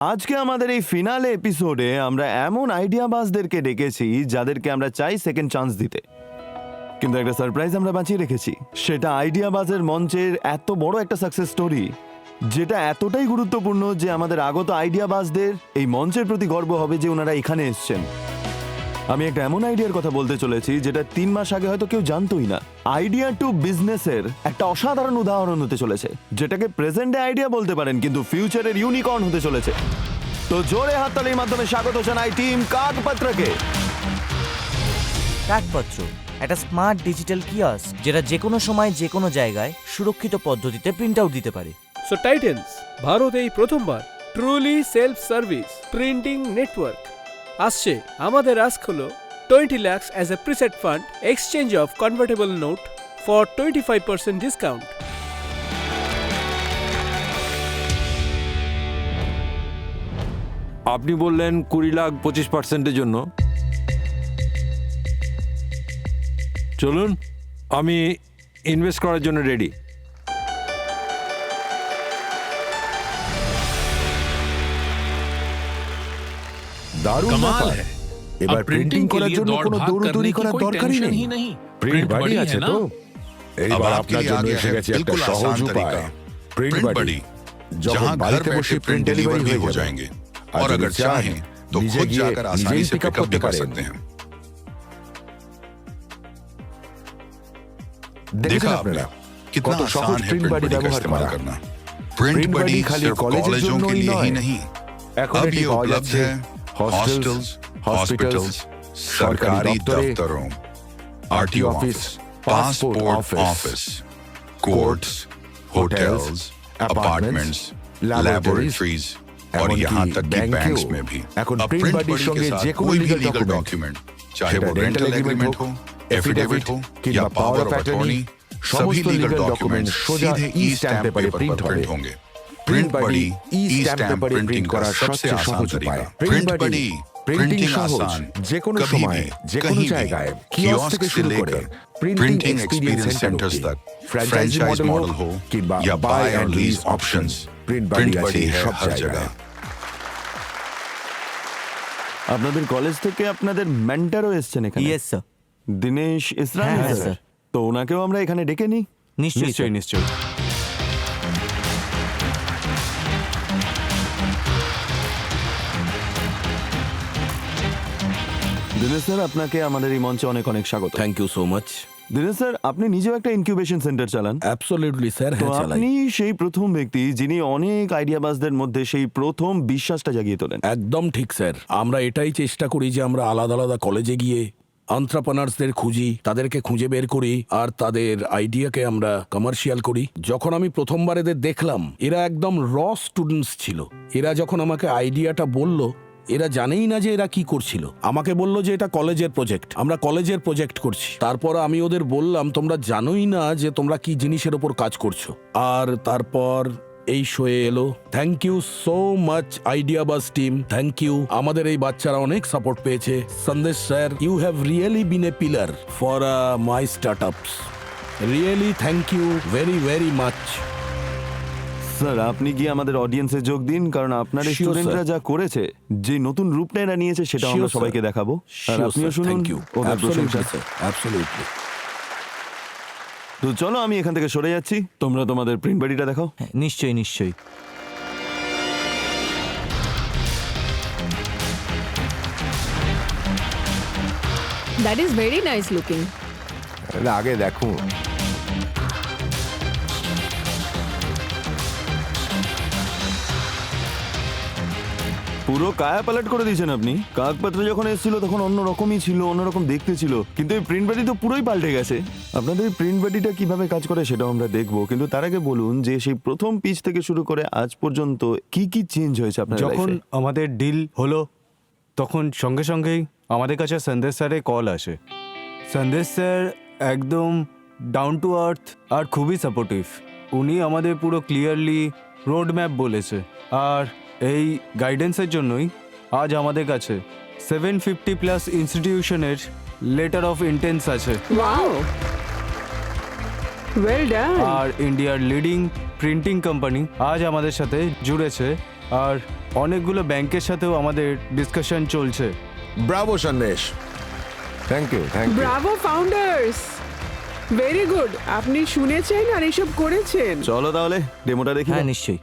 আজকে আমাদের এই ফিনালে এপিসোডে আমরা এমন আইডিয়াবাজদেরকে ডেকেছি যাদেরকে আমরা চাই সেকেন্ড চান্স দিতে, কিন্তু একটা সারপ্রাইজ আমরা বাঁচিয়ে রেখেছি। সেটা আইডিয়াবাজের মঞ্চের এত বড় একটা সাকসেস স্টোরি, যেটা এতটাই গুরুত্বপূর্ণ যে আমাদের আগত আইডিয়াবাজদের এই মঞ্চের প্রতি গর্ব হবে যে ওনারা এখানে এসছেন। আমি একটা এমন আইডিয়ার কথা বলতে চলেছি যেটা 3 মাস আগে হয়তো কেউ জানতোই না। আইডিয়া টু বিজনেসের একটা অসাধারণ উদাহরণ হতে চলেছে, যেটাকে প্রেজেন্টে আইডিয়া বলতে পারেন কিন্তু ফিউচারের ইউনিকর্ন হতে চলেছে। তো জোরে হাততালির মাধ্যমে স্বাগত জানাই টিম কাকপত্রকে। কাকপত্র একটা স্মার্ট ডিজিটাল কিয়স্ক যেটা যে কোনো সময় যে কোনো জায়গায় সুরক্ষিত পদ্ধতিতে প্রিন্ট আউট দিতে পারে। সো টাইটেন্স, ভারতেই প্রথমবার truly self service printing network আসছে। আমাদের আস্ক হলো 20 lakhs as a preset fund, exchange of convertible note for 25% discount. আপনি বললেন 20 লাখ 25%-এর জন্য। চলুন, আমি ইনভেস্ট করার জন্য রেডি। দারুণ कमाल ব্যাপার। है। এবার अब প্রিন্টিং प्रिंटिंग के করার लिए জন্য दौड़ কোনো भाग দৌড়দৌড়ি करने की করার कोई দরকারই टेंशन নেই। ही नहीं। প্রিন্ট प्रिंट বাড়ি बड़ी আছে है তো। ना। এইবার अब আপনার आपके लिए জন্য आ गया এসে है গেছে একটা बिल्कुल সহজ आसान উপায়। तरीका। প্রিন্ট प्रिंट বাড়ি, बड़ी, যখন जहां घर বাড়িতে बैठे বসে प्रिंट প্রিন্ট डिलीवर ডেলিভারি भी হয়ে हो যাবে। जाएंगे আর और যদি अगर চান, चाहें तो নিজে खुद গিয়ে जाकर आसानी নিজেই से পিক আপ पिकअप করতে भी कर পারেন। सकते हैं। দেখেছেন देखा আপনারা आपने कितना কত সহজ आसान है প্রিন্ট प्रिंट বাড়ি बड़ी का ব্যবহার इस्तेमाल করা। करना। प्रिंट प्रिंट बड़ी बड़ी खाली सिर्फ कॉलेजेর कॉलेजों के জন্যই लिए ही নয়। नहीं, এখন अब এটি ये পাওয়া उपलब्ध যাচ্ছে है হস্টেলস, हॉस्पिटल्स, সরকারি सरकारी দপ্তরে, दफ्तरों, RTO office, passport office, courts, hotels, apartments, laboratories और यहाँ तक कि बैंक्स में भी। এখন अब প্রিন্ট प्रिंट বাড়ির बड़ी সঙ্গে के যে साथ কোনো कोई भी লিগ্যাল लीगल ডকুমেন্ট, डॉक्यूमेंट, चाहे वो रेंटल रेंटल एग्रीमेंट हो, एफिडेविट हो या पावर ऑफ अटॉर्नी, सभी लीगल डॉक्यूमेंट सीधे ई स्टैम्प पेपर पर प्रिंट होंगे। प्रिंट बड़ी ई स्टैम्प प्रिंटिंग का सबसे आसान तरीका। प्रिंट बड़ी প্রিন্টিং प्रिंटिंग সহজ, आसान, যে কোনো कभी সময় भी, যে কোনো कहीं भी, জায়গায় कियोस्क কিয়স্ক থেকে से শুরু করে लेकर প্রিন্টিং प्रिंटिंग एक्सपीरियंस सेंटर्स तक, ফ্র্যাঞ্চাইজি फ्रेंचाइज মডেল मॉडल हो কিংবা या বাই बाय অ্যান্ড और lease lease options, options, print বাড়ি प्रिंट আছে बड़ी है সব हर জায়গায়। जगह। আপনাদের কলেজ থেকে আপনাদের মেন্টরও এসছেন এখানে, ইয়েস স্যার। দিনেশ ইসরানি হ্যাঁ, স্যার। স্যার। তো ওনাকেও আমরা এখানে ডেকে নিই। নিশ্চয়ই নিশ্চয়ই। দিনেশ স্যার, আপনাকে আমাদের এই মঞ্চে অনেক অনেক স্বাগত। Thank you so much. Dinesh sir, আপনি নিজেও একটা ইনকিউবেশন সেন্টার চালান। অ্যাবসলিউটলি স্যার, তো হ্যাঁ চালাই। আপনি সেই প্রথম ব্যক্তি যিনি অনেক আইডিয়াবাজদের মধ্যে সেই প্রথম বিশ্বাসটা জাগিয়ে তোলেন। একদম ঠিক স্যার। আমরা এটাই চেষ্টা করি যে আমরা আলাদা আলাদা কলেজে গিয়ে এন্টারপ্রেনার্সদের খুঁজি, তাদেরকে খুঁজে বের করি আর তাদের আইডিয়াকে আমরা কমার্শিয়াল করি। যখন আমি প্রথমবার এদের দেখলাম, এরা একদম র স্টুডেন্টস ছিল। এরা যখন আমাকে আইডিয়াটা বলল, এরা জানেই না যে এরা কি করছিল। আমাকে বলল যে এটা কলেজের প্রজেক্ট, আমরা কলেজের প্রজেক্ট করছি। তারপর আমি ওদের বললাম, তোমরা জানোই না যে তোমরা কি জিনিসের ওপর কাজ করছো। আর তারপর এই শোয়ে এলো। Thank you so much Ideabaaz team, thank you. আমাদের এই বাচ্চারা অনেক সাপোর্ট পেয়েছে। Sandesh sir, you have really been a pillar for my startups. Really thank you very very much. Sir, আপনি কি আমাদের অডিয়েন্সে যোগ দিন, কারণ আপনার Sure, স্টুডেন্টরা sir. যা করেছে, যে নতুন রূপটা এরা নিয়েছে, সেটা Sure, আমরা sir. সবাইকে দেখাবো। আর আপনিও শুনুন থ্যাংক ইউ। ওদের প্রশংসা। অ্যাবসলিউটলি। তো চলো, আমি এখান থেকে সরে যাচ্ছি, তোমরা তোমাদের প্রিন্ট বাড়িটা দেখাও। হ্যাঁ, নিশ্চয়ই নিশ্চয়ই। That is very nice looking. আগে দেখো, পুরো কায়া পালট করে দিয়েছেন আপনি। কাগপত্র যখন এসেছিল তখন অন্য রকমই ছিল, অন্যরকম দেখতে ছিল, কিন্তু এই প্রিন্ট বাড়ি তো পুরোই পাল্টে গেছে। আপনাদের এই প্রিন্ট বাড়িটা কিভাবে কাজ করে সেটাও আমরা দেখবো, কিন্তু তার আগে বলুন যে সেই প্রথম পিচ থেকে শুরু করে আজ পর্যন্ত কি কি চেঞ্জ হয়েছে আপনার যখন লাইফে? আমাদের ডিল হলো তখন সঙ্গে সঙ্গেই আমাদের কাছে সন্দেশ স্যারের কল আসে। সন্দেশ স্যার একদম ডাউন টু আর্থ আর খুবই সাপোর্টিভ। উনি আমাদের পুরো ক্লিয়ারলি রোড ম্যাপ বলেছে, আর এই গাইডেন্সের জন্যই আজ আমাদের কাছে 750+ ইনস্টিটিউশনের লেটার অফ ইন্টেন্স আছে। Wow. Well done. আর ইন্ডিয়ার লিডিং প্রিন্টিং কোম্পানি আজ আমাদের সাথে জুড়েছে। আর অনেকগুলো ব্যাংকের সাথেও আমাদের ডিসকাশন চলছে। Bravo Sandesh. Thank you, thank you. Bravo founders, very good. আপনি শুনেছেন আর এসব করেছেন। চলো তাহলে ডেমোটা দেখি। হ্যাঁ নিশ্চয়ই।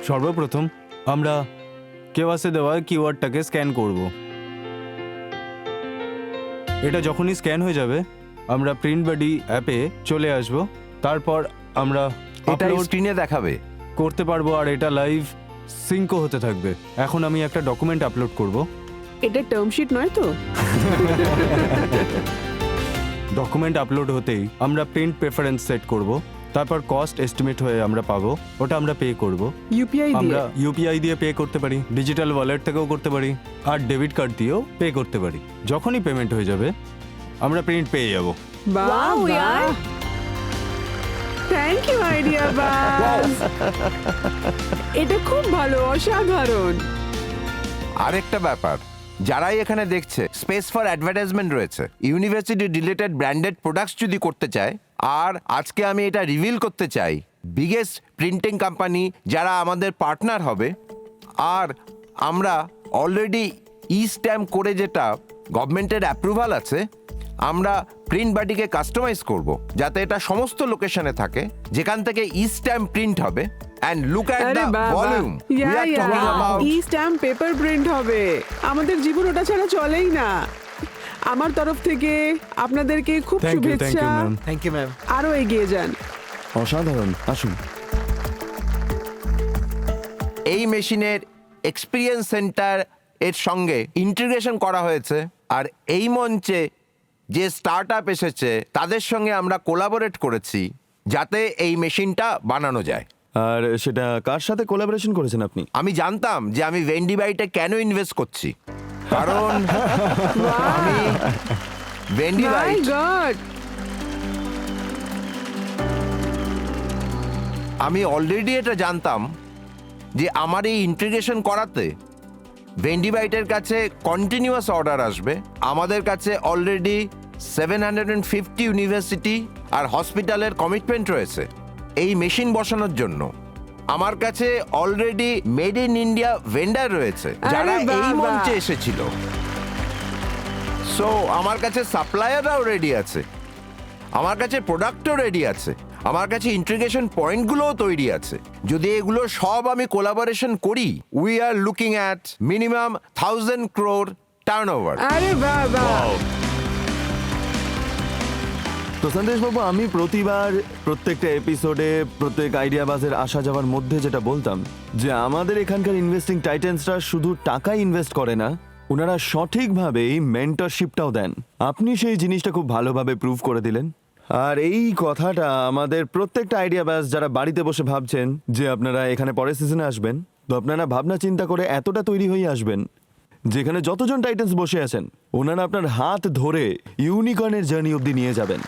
সর্বপ্রথম আমরা কেওয়াসে দেওয়া কিওয়ার্ডটাকে স্ক্যান করব। এটা যখনই স্ক্যান হয়ে যাবে আমরা প্রিন্ট বডি অ্যাপে চলে আসব। তারপর আমরা এটা upload স্ক্রিনে দেখাবে। করতে পারবো আর এটা লাইভ সিঙ্কও হতে থাকবে। এখন আমি একটা ডকুমেন্ট আপলোড করব। এটা টার্ম শিট নয় তো? ডকুমেন্ট আপলোড হতেই আমরা প্রিন্ট প্রেফারেন্স সেট করব। তারপর কস্ট এস্টিমেট হয়ে আমরা পাবো, ওটা আমরা পে করব। ইউপিআই দিয়ে? আমরা ইউপিআই দিয়ে পে করতে পারি, ডিজিটাল ওয়ালেট থেকেও করতে পারি, আর ডেবিট কার্ড দিয়েও পে করতে পারি। যখনই পেমেন্ট হয়ে যাবে আমরা প্রিন্ট পেয়ে যাব। বাহ Wow, বাহ, yaar. থ্যাংক ইউ আইডিয়া বাস। এটা খুব ভালো, অসাধারণ। আরেকটা ব্যাপার, যারাই এখানে দেখছে স্পেস ফর অ্যাডভার্টাইজমেন্ট রয়েছে। ইউনিভার্সিটি রিলেটেড ব্র্যান্ডেড প্রোডাক্টস যদি করতে চায়, আর আজকে আমি এটা রিভিল করতে চাই, বিগেস্ট প্রিন্টিং কোম্পানি যারা আমাদের পার্টনার হবে, আর আমরা অলরেডি ই স্ট্যাম্প করে যেটা গভর্নমেন্টের অ্যাপ্রুভাল আছে, আমরা প্রিন্ট বডিকে কাস্টমাইজ করব যাতে এটা সমস্ত লোকেশনে থাকে যেখান থেকে ই স্ট্যাম্প প্রিন্ট হবে। অ্যান্ড লুক অ্যাট আরে দ্য বাবা, volume we are talking about. E stamp paper print হবে। আমাদের জীবন ওটা ছাড়া চলেই না। আমার তরফ থেকে আপনাদেরকে খুব থ্যাংক ইউ শুভেচ্ছা। ম্যাম। Thank you ma'am. আরো এগিয়ে যান। অসাধারণ, আসুন। এই মেশিনের এক্সপিরিয়েন্স সেন্টার এর সঙ্গে ইন্টিগ্রেশন করা হয়েছে, আর এই মঞ্চে যে স্টার্ট আপ এসেছে তাদের সঙ্গে আমরা কোলাবোরেট করেছি যাতে এই মেশিনটা বানানো যায়। আর সেটা কার সাথে কোলাবোরেশন করেছেন আপনি? আমি জানতাম যে আমি ভেন্ডি বাইটে কেন ইনভেস্ট করছি, কারণ আমি ভেন্ডি মাই বাইট গড, আমি অলরেডি এটা জানতাম যে আমার এই ইন্টিগ্রেশন করাতে ভেন্ডি বাইটের কাছে কন্টিনিউয়াস অর্ডার আসবে। আমাদের কাছে অলরেডি 750 ইউনিভার্সিটি আর হসপিটালের কমিটমেন্ট রয়েছে এই মেশিন বসানোর জন্য। আমার কাছে already made in India vendor রয়েছে যারা আরে এই বাবা। মঞ্চে এসেছিল। সো আমার কাছে সাপ্লায়াররাও রেডি আছে, আমার কাছে প্রোডাক্টও রেডি আছে, আমার কাছে ইন্টিগ্রেশন পয়েন্টগুলোও তৈরি আছে। যদি এগুলো সব আমি কোলাবোরেশন করি, we are looking at minimum 1000 crore turnover. আরে বাবা, তো সন্দেশ বাবু, আমি প্রতিবার প্রত্যেকটা এপিসোডে প্রত্যেক আইডিয়া বাজের আসা যাওয়ার মধ্যে যেটা বলতাম যে আমাদের এখানকার ইনভেস্টিং টাইটেন্সরা শুধু টাকা ইনভেস্ট করে না, ওনারা সঠিকভাবেই মেন্টরশিপটাও দেন। আপনি সেই জিনিসটা খুব ভালোভাবে প্রুভ করে দিলেন। আর এই কথাটা আমাদের প্রত্যেকটা আইডিয়া বাস যারা বাড়িতে বসে ভাবছেন যে আপনারা এখানে পরের সিজনে আসবেন, তো আপনারা ভাবনা চিন্তা করে এতটা তৈরি হয়ে আসবেন যেখানে যতজন টাইটেন্স বসে আছেন ওনারা আপনার হাত ধরে ইউনিকর্নের জার্নি অবধি নিয়ে যাবেন।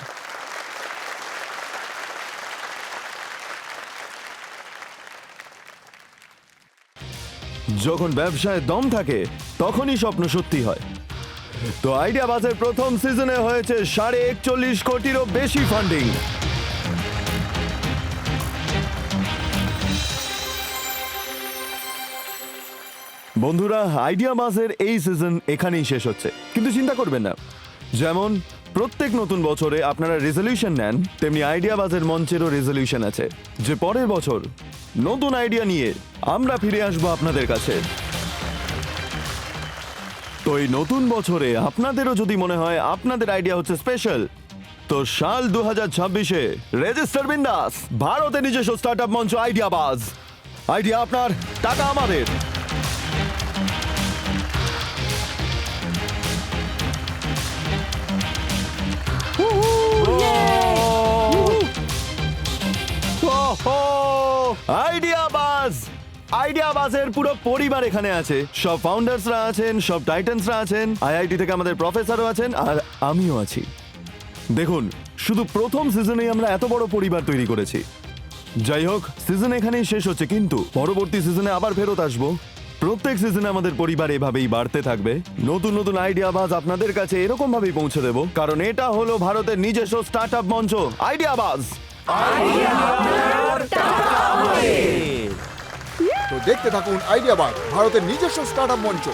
যখন ব্যবসায় দম থাকে তখনই স্বপ্ন সত্যি হয়। তো আইডিয়া বাসের প্রথম সিজনে হয়েছে 41.5 কোটিরও বেশি ফান্ডিং। বন্ধুরা, আইডিয়া বাসের এই সিজন এখানেই শেষ হচ্ছে, কিন্তু চিন্তা করবেন না। যেমন প্রত্যেক নতুন বছরে আপনারা রেজলিউশন নেন, তেমনি আইডিয়া বাসের মঞ্চেরও রেজলিউশন আছে যে পরের বছর নতুন আইডিয়া নিয়ে আমরা ফিরে আসবো আপনাদের কাছে। তো এই নতুন বছরে আপনাদেরও যদি মনে হয় আপনাদের আইডিয়া হচ্ছে স্পেশাল, তো সাল 2026-এ রেজিস্টার বিন্দাস। ভারতে নিজস্ব স্টার্টআপ মঞ্চ আইডিয়া বাজ। আইডিয়া আপনার, টাকা আমাদের। আইডিয়া বাজ, আইডিয়া বাজের পুরো পরিবার এখানে আছে। সব ফাউন্ডার্সরা আছেন, সব টাইটান্সরা আছেন, আইআইটি থেকে আমাদের প্রফেসরও আছেন, আর আমিও আছি। দেখুন, শুধু প্রথম সিজনেই আমরা এত বড় পরিবার তৈরি করেছি। যাই হোক, সিজন এখানেই শেষ হচ্ছে, কিন্তু পরবর্তী সিজনে আবার ফেরত আসবো। প্রত্যেক সিজনে আমাদের পরিবার এভাবেই বাড়তে থাকবে। নতুন নতুন আইডিয়া বাজ আপনাদের কাছে এরকম ভাবেই পৌঁছে দেব, কারণ এটা হলো ভারতের নিজস্ব স্টার্টআপ মঞ্চ আইডিয়া বাজ। তো দেখতে থাকুন আইডিয়াবাদ, ভারতের নিজস্ব স্টার্টআপ মঞ্চ।